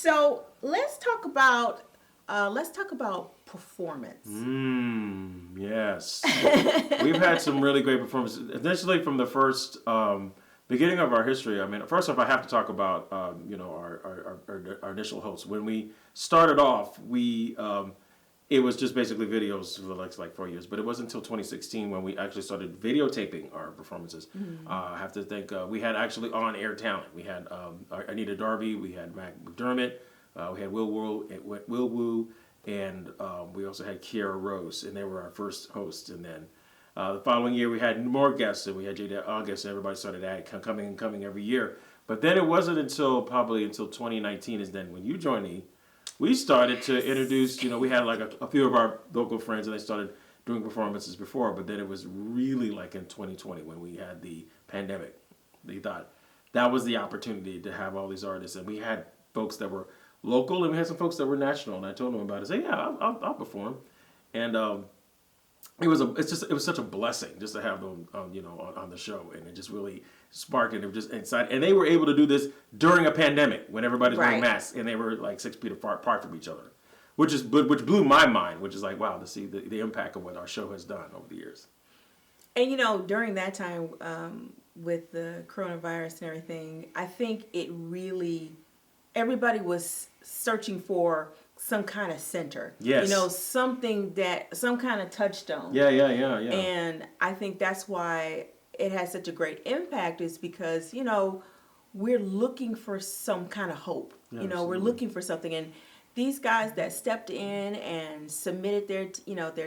So let's talk about performance. Yes. We've had some really great performances. Initially, from the first beginning of our history, I mean, first off, I have to talk about our initial hosts. When we started off, it was just basically videos for like 4 years, but it wasn't until 2016 when we actually started videotaping our performances. I have to think we had actually on-air talent. We had Anita Darby, we had Mac McDermott, we had Will Woo, and we also had Kiara Rose, and they were our first hosts. And then the following year we had more guests, and we had Jada August, and everybody started coming every year. But then it wasn't until 2019 is then when you joined me. We started to introduce, we had like a few of our local friends, and they started doing performances before, but then it was really like in 2020 when we had the pandemic. They thought that was the opportunity to have all these artists, and we had folks that were local, and we had some folks that were national, and I told them about it. I said, yeah, I'll perform. And it was such a blessing just to have them, on the show, and it just really sparked it. It was just inside, and they were able to do this during a pandemic when everybody's wearing masks, and they were like 6 feet apart from each other, which blew my mind. Which is like, wow, to see the impact of what our show has done over the years. And during that time, with the coronavirus and everything, I think everybody was searching for some kind of center. Yes. Some kind of touchstone. Yeah. And I think that's why it has such a great impact, is because, we're looking for some kind of hope. Yeah, we're looking for something. And these guys that stepped in and submitted their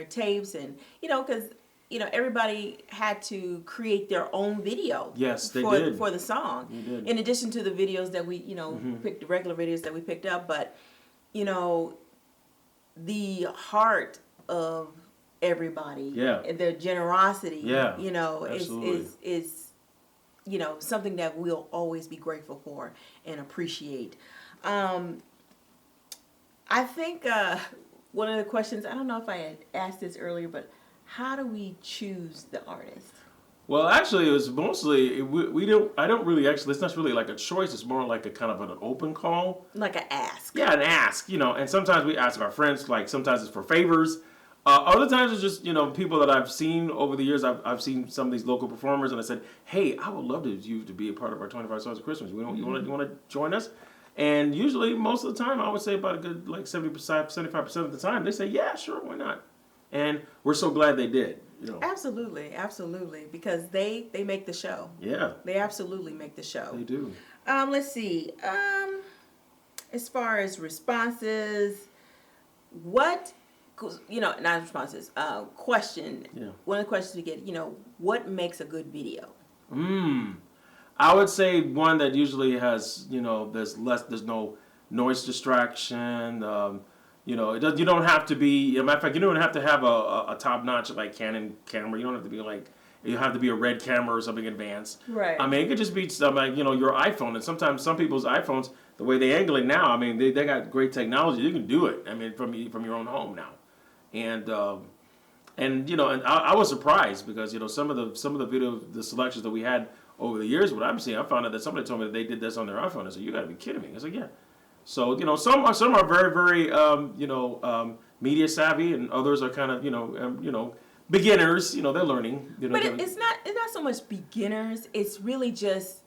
tapes, and, because, everybody had to create their own video. Yes, they did. For the song. They did. In addition to the videos that we, picked, the regular videos that we picked up. But, the heart of everybody, their generosity, is something that we'll always be grateful for and appreciate. I think one of the questions, I don't know if I had asked this earlier, but how do we choose the artist? Well, actually, it was mostly I don't really actually. It's not really like a choice. It's more like a kind of an open call, like an ask. Yeah, an ask. And sometimes we ask our friends. Like sometimes it's for favors. Other times it's just people that I've seen over the years. I've seen some of these local performers, and I said, "Hey, I would love you to be a part of our 25 Songs of Christmas. You want to join us?" And usually, most of the time, I would say about a good like 75% of the time, they say, "Yeah, sure, why not?" And we're so glad they did. Absolutely, because they make the show. Yeah. They absolutely make the show. They do. Let's see. As far as responses, not responses. Question. Yeah. One of the questions we get, what makes a good video? I would say one that usually has, there's no noise distraction. You don't have to be. As a matter of fact, you don't have to have a top-notch like Canon camera. You don't have to be like. You have to be a red camera or something advanced. Right. I mean, it could just be something like your iPhone. And sometimes some people's iPhones, the way they angle it now, I mean, they got great technology. You can do it. I mean, from your own home now, and I was surprised because some of the selections that we had over the years, what I'm seeing, I found out that somebody told me that they did this on their iPhone. I said, you got to be kidding me. I said, yeah. So some are very very media savvy, and others are kind of beginners. They're learning. But it's not so much beginners. It's really just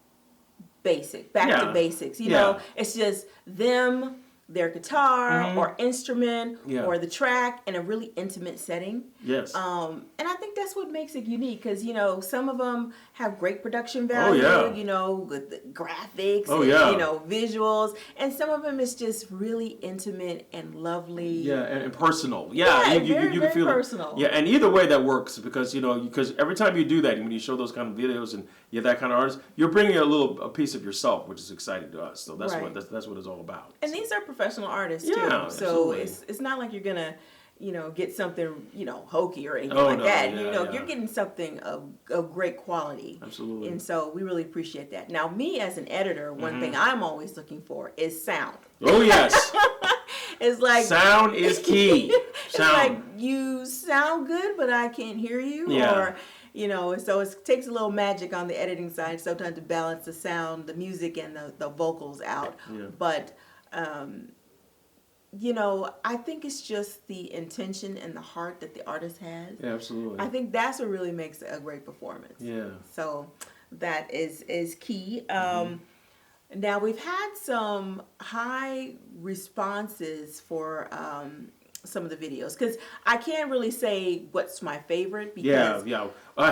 basic, back to basics. It's just them, their guitar or instrument or the track in a really intimate setting. Yes. And I think that's what makes it unique, because some of them have great production value. With the graphics, visuals, and some of them is just really intimate and lovely. Yeah, and personal. Yeah, you can feel personal. Yeah, and either way that works because because every time you do that, when you show those kind of videos and you're that kind of artist, you're bringing a piece of yourself, which is exciting to us. So that's what it's all about. And these are professional artists too. Yeah, so it's not like you're gonna get something hokey or anything like that. You're getting something of great quality. Absolutely. And so we really appreciate that. Now, me as an editor, one thing I'm always looking for is sound. Oh yes. It's like sound is key. It's like you sound good, but I can't hear you. Yeah. Or so it takes a little magic on the editing side sometimes to balance the sound, the music, and the vocals out. Yeah. But You know, I think it's just the intention and the heart that the artist has. Yeah, absolutely. I think that's what really makes a great performance. Yeah. So that is key. Now we've had some high responses for some of the videos because I can't really say what's my favorite because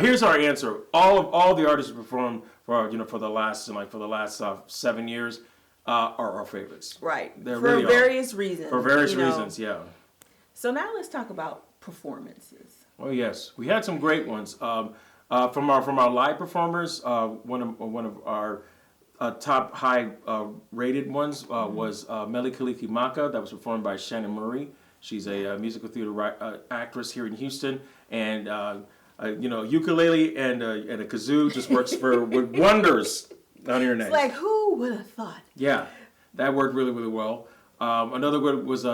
here's our answer. All the artists who performed for for the last 7 years are our favorites. Right. They for really various reasons. For various reasons, yeah. So now let's talk about performances. Oh yes, we had some great ones. From our live performers, one of our top high rated ones was Meli Maka, that was performed by Shannon Murray. She's a musical theater actress here in Houston, and ukulele and a kazoo just works with wonders on your neck. It's like, who would have thought? Yeah, that worked really, really well. Another one was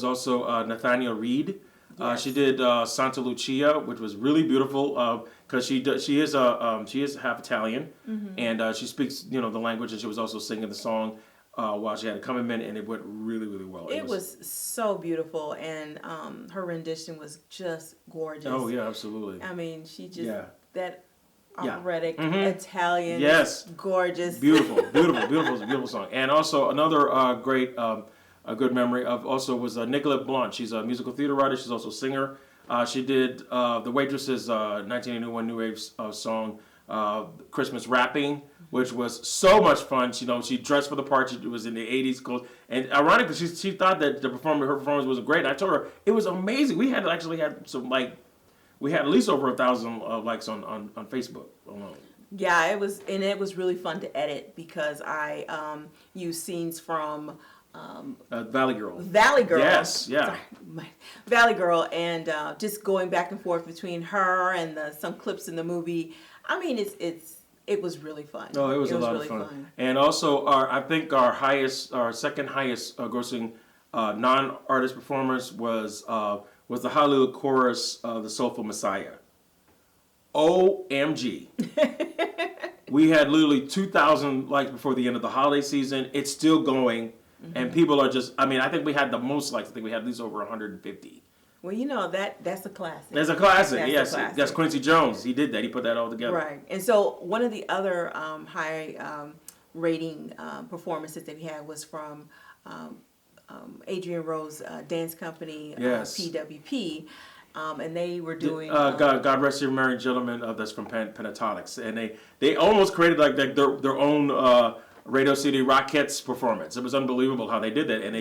also Nathaniel Reed. Yes. She did Santa Lucia, which was really beautiful because she is half Italian, and she speaks the language, and she was also singing the song while she had a accompaniment, and it went really, really well. It was so beautiful, and her rendition was just gorgeous. Oh yeah, absolutely. I mean, she just that operatic Italian, gorgeous, beautiful song. And also another great. A good memory of also was Nicolette Blanc. She's a musical theater writer. She's also a singer. She did The Waitress's 1981 New Wave song, Christmas Rapping, which was so much fun. She dressed for the part. It was in the 80s clothes. And ironically, she thought that her performance wasn't great. And I told her it was amazing. We had some we had at least over 1,000 likes on Facebook alone. Yeah, it was really fun to edit because I used scenes from Valley Girl. Yes, yeah. Sorry, Valley Girl, and just going back and forth between her and some clips in the movie. I mean, it was really fun. Oh, it was a lot of fun. And also, our second highest grossing non-artist performance was the Hallelujah Chorus, The Soulful Messiah. OMG. We had literally 2,000 likes before the end of the holiday season. It's still going. And people are just, I think we had the most likes. I think we had at least over 150. Well, that's a classic. That's a classic, yes. That's Quincy Jones. He did that. He put that all together. Right. And so one of the other high rating performances that we had was from Adrian Rose Dance Company, PWP. And they were doing... God rest your merry gentlemen, that's from Pentatonics. And they almost created like their own... Radio City Rockettes performance. It was unbelievable how they did that, and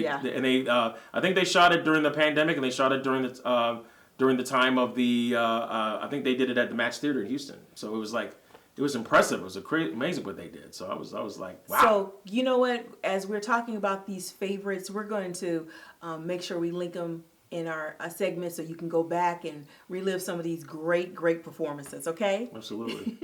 they I think they shot it during the pandemic, and they shot it during the time of the I think they did it at the Match Theater in Houston. So it was impressive. It was amazing what they did. So I was like, wow. So you know what? As we're talking about these favorites, we're going to make sure we link them in our segment so you can go back and relive some of these great performances. Okay? Absolutely.